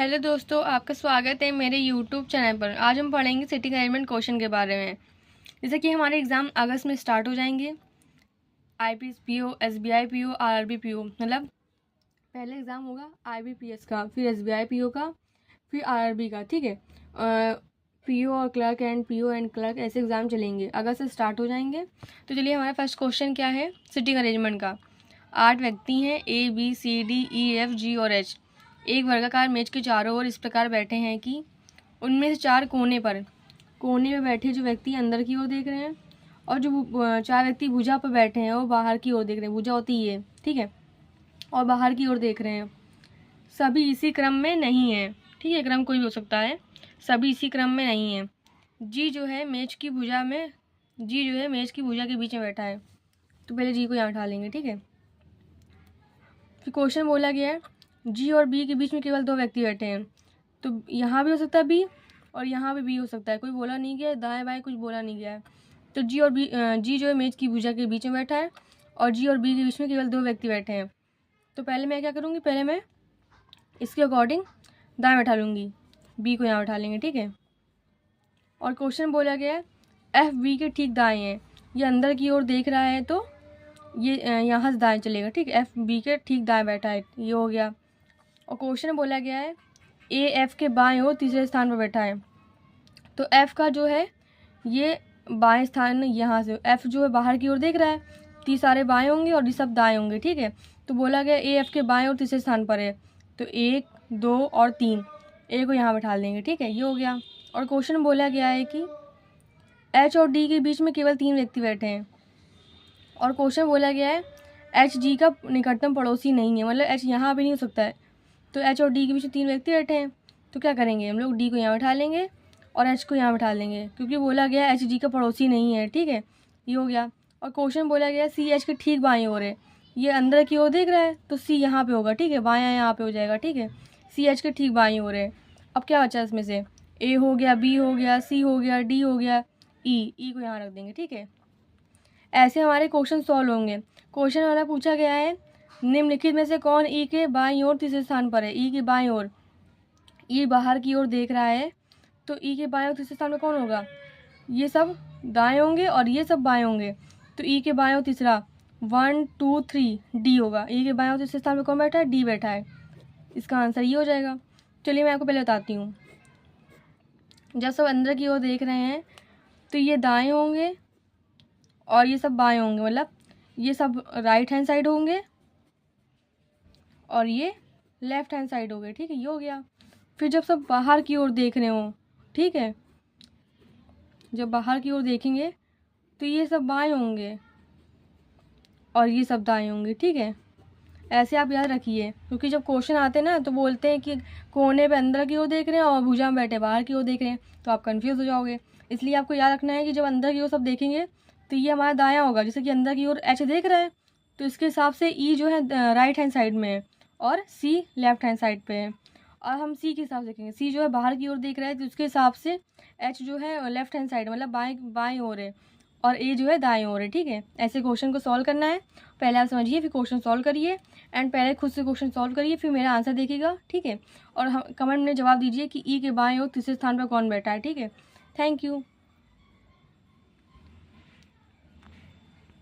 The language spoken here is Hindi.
हेलो दोस्तों, आपका स्वागत है मेरे यूट्यूब चैनल पर। आज हम पढ़ेंगे सिटिंग अरेंजमेंट क्वेश्चन के बारे में। जैसे कि हमारे एग्ज़ाम अगस्त में स्टार्ट हो जाएंगे। IPS PO, SBI PO, RRB PO, मतलब पहले एग्ज़ाम होगा आईबीपीएस का, फिर एसबीआई पीओ का, फिर आरआरबी का। ठीक है, पीओ और clerk and PO and clerk ऐसे एग्ज़ाम चलेंगे, अगस्त से स्टार्ट हो जाएंगे। तो चलिए, हमारा फर्स्ट क्वेश्चन क्या है सिटिंग अरेंजमेंट का। 8 व्यक्ति हैं, A B C D E F G और एच। एक वर्गाकार मेज के चारों ओर इस प्रकार बैठे हैं कि उनमें से 4 कोने में बैठे जो व्यक्ति अंदर की ओर देख रहे हैं, और जो 4 व्यक्ति भुजा पर बैठे हैं वो बाहर की ओर देख रहे हैं। भुजा होती है, ठीक है, और बाहर की ओर देख रहे हैं। सभी इसी क्रम में नहीं है, ठीक है, क्रम कोई भी हो सकता है, सभी इसी क्रम में नहीं है। जी जो है मेज की भुजा के बीच में बैठा है। तो पहले जी को यहाँ उठा लेंगे, ठीक है। फिर क्वेश्चन बोला गया है जी और बी के बीच में केवल 2 व्यक्ति बैठे हैं। तो यहाँ भी हो सकता है बी, और यहाँ भी बी हो सकता है। कोई बोला नहीं गया, दाएं बाएं कुछ बोला नहीं गया है। तो जी जो है मेज की भुजा के बीच में बैठा है, और जी और बी के बीच में केवल 2 व्यक्ति बैठे हैं। तो पहले मैं क्या करूँगी, पहले मैं इसके अकॉर्डिंग दाएं बैठा लूँगी, बी को यहाँ बैठा लेंगे, ठीक है। और क्वेश्चन बोला गया है एफ बी के ठीक दाएँ हैं। ये अंदर की ओर देख रहा है तो ये यहाँ से दाएँ चलेगा, ठीक है। एफ बी के ठीक दाएँ बैठा है, ये हो गया। और क्वेश्चन बोला गया है ए एफ के बाएं ओर तीसरे स्थान पर बैठा है। तो एफ का जो है ये बाएं स्थान, यहाँ से एफ जो है बाहर की ओर देख रहा है, 30 सारे बाएं होंगे और ये सब दाएं होंगे, ठीक है। तो बोला गया ए एफ के बाएं ओर तीसरे स्थान पर है। तो 1, 2 और 3, ए को यहाँ बैठा देंगे, ठीक है, ये हो गया। और क्वेश्चन बोला गया है कि एच और डी के बीच में केवल 3 व्यक्ति बैठे हैं। और क्वेश्चन बोला गया है एच जी का निकटतम पड़ोसी नहीं है, मतलब एच यहाँ भी नहीं हो सकता है। तो एच और डी के बीच में 3 व्यक्ति बैठे हैं। तो क्या करेंगे, हम लोग डी को यहाँ बैठा लेंगे और एच को यहाँ बैठा लेंगे, क्योंकि बोला गया एच डी का पड़ोसी नहीं है, ठीक है, ये हो गया। और क्वेश्चन बोला गया सी एच के ठीक बाएं ओर है। ये अंदर की ओर देख रहा है तो सी यहाँ पे होगा, ठीक है, बायाँ यहाँ पे हो जाएगा, ठीक है। सी एच के ठीक बाएं ओर है। अब क्या बचा इसमें से, ए हो गया, बी हो गया, सी हो गया, डी हो गया, ई को यहाँ रख देंगे, ठीक है। ऐसे हमारे क्वेश्चन सॉल्व होंगे। क्वेश्चन वाला पूछा गया है निम्नलिखित में से कौन ई के बाईं ओर तीसरे स्थान पर है। ई के बाईं ओर, ई बाहर की ओर देख रहा है, तो ई के बाएं ओर तीसरे स्थान पर कौन होगा, ये सब दाएं होंगे और ये सब बाएं होंगे। तो ई के बाएं ओर तीसरा 1, 2, 3 डी होगा। ई के बाएं ओर तीसरे स्थान पर कौन बैठा है, डी बैठा है। इसका आंसर ये हो जाएगा। चलिए मैं आपको पहले बताती हूँ। जब सब अंदर की ओर देख रहे हैं तो ये दाएँ होंगे और ये सब बाएं होंगे, मतलब ये सब राइट हैंड साइड होंगे और ये लेफ्ट हैंड साइड हो गए, ठीक है, ये हो गया। फिर जब सब बाहर की ओर देख रहे हो, ठीक है, जब बाहर की ओर देखेंगे तो ये सब बाएं होंगे और ये सब दाएं होंगे, ठीक है। ऐसे आप याद रखिए, क्योंकि जब क्वेश्चन आते हैं ना तो बोलते हैं कि कोने पे अंदर की ओर देख रहे हैं और भुजा में बैठे बाहर की ओर देख रहे हैं, तो आप कंफ्यूज हो जाओगे। इसलिए आपको याद रखना है कि जब अंदर की ओर सब देखेंगे तो ये हमारा दायां होगा। जैसे कि अंदर की ओर एच देख रहा है तो इसके हिसाब से ई जो है राइट हैंड साइड में है और सी लेफ्ट हैंड साइड पे है। और हम सी के हिसाब से देखेंगे, सी जो है बाहर की ओर देख रहा है तो उसके हिसाब से एच जो है लेफ्ट हैंड साइड, मतलब बाएं ओर है, और ए जो है दाएं ओर है, ठीक है। ऐसे क्वेश्चन को सॉल्व करना है। पहले आप समझिए, फिर क्वेश्चन सॉल्व करिए, एंड पहले खुद से क्वेश्चन सॉल्व करिए, फिर मेरा आंसर देखिएगा, ठीक है। और हम कमेंट में जवाब दीजिए कि ई के बाएं ओर तीसरे स्थान पर कौन बैठा है, ठीक है। Thank you.